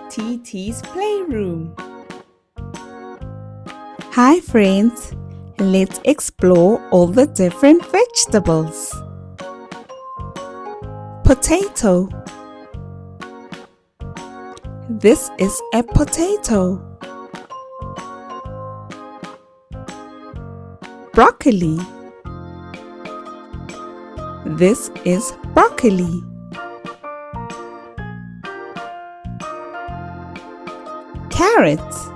TT's Playroom. Hi friends, let's explore all the different vegetables. Potato. This is a potato. Broccoli. This is broccoli. Carrots.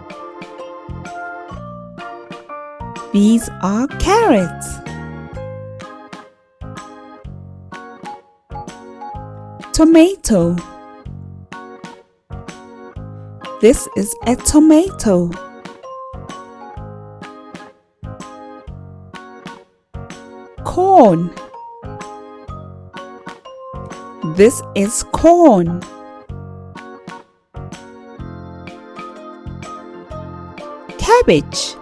These are carrots. Tomato. This is a tomato. Corn. This is corn. Cabbage.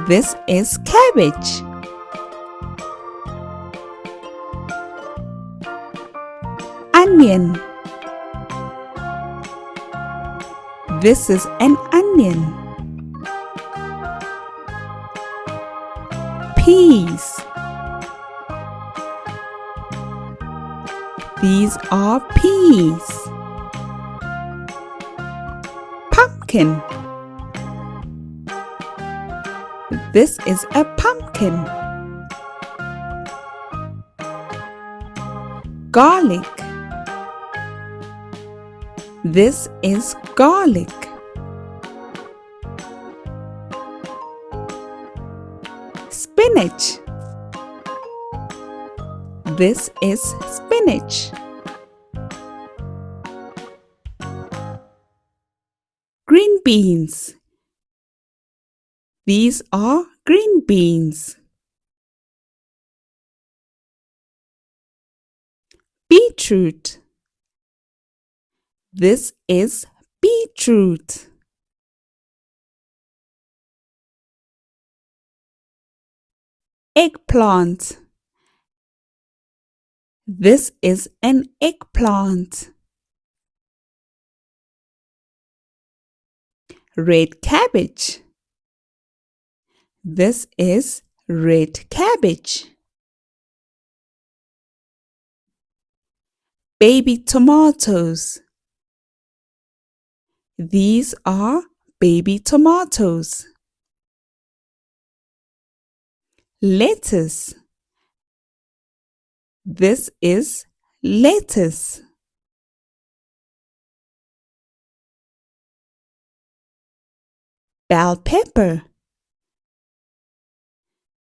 This is cabbage. Onion. This is an onion. Peas. These are peas. Pumpkin. This is a pumpkin. Garlic. This is garlic. Spinach. This is spinach. Green beans. These are green beans. Beetroot. This is beetroot. Eggplant. This is an eggplant. Red cabbage. This is red cabbage. Baby tomatoes. These are baby tomatoes. Lettuce. This is lettuce. Bell pepper.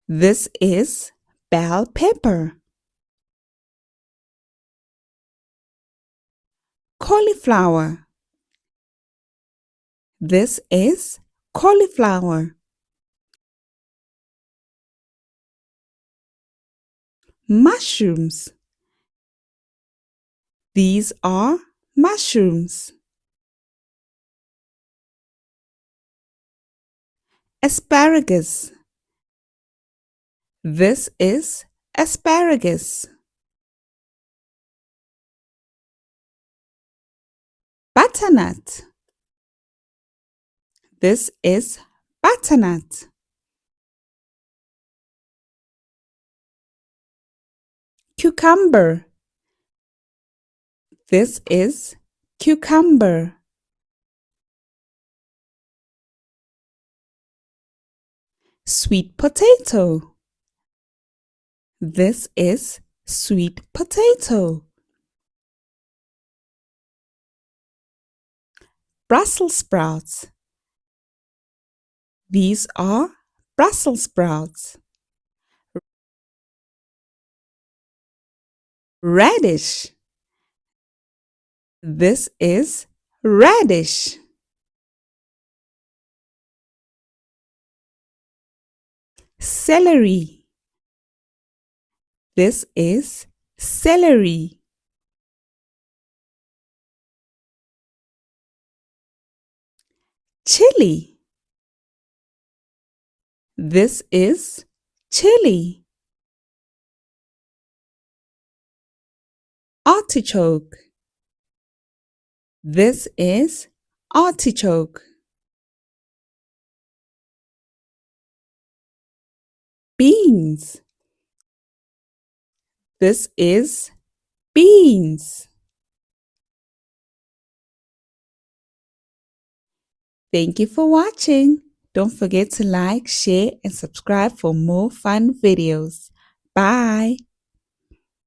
This is bell pepper. Cauliflower. This is cauliflower. Mushrooms. These are mushrooms. Asparagus. This is asparagus. Butternut. This is butternut. Cucumber. This is cucumber. Sweet potato. This is sweet potato. Brussels sprouts. These are Brussels sprouts. Radish. This is radish. Celery. This is celery. Chili. This is chili. Artichoke. This is artichoke. Beans. This is beans. Thank you for watching. Don't forget to like, share, and subscribe for more fun videos. Bye.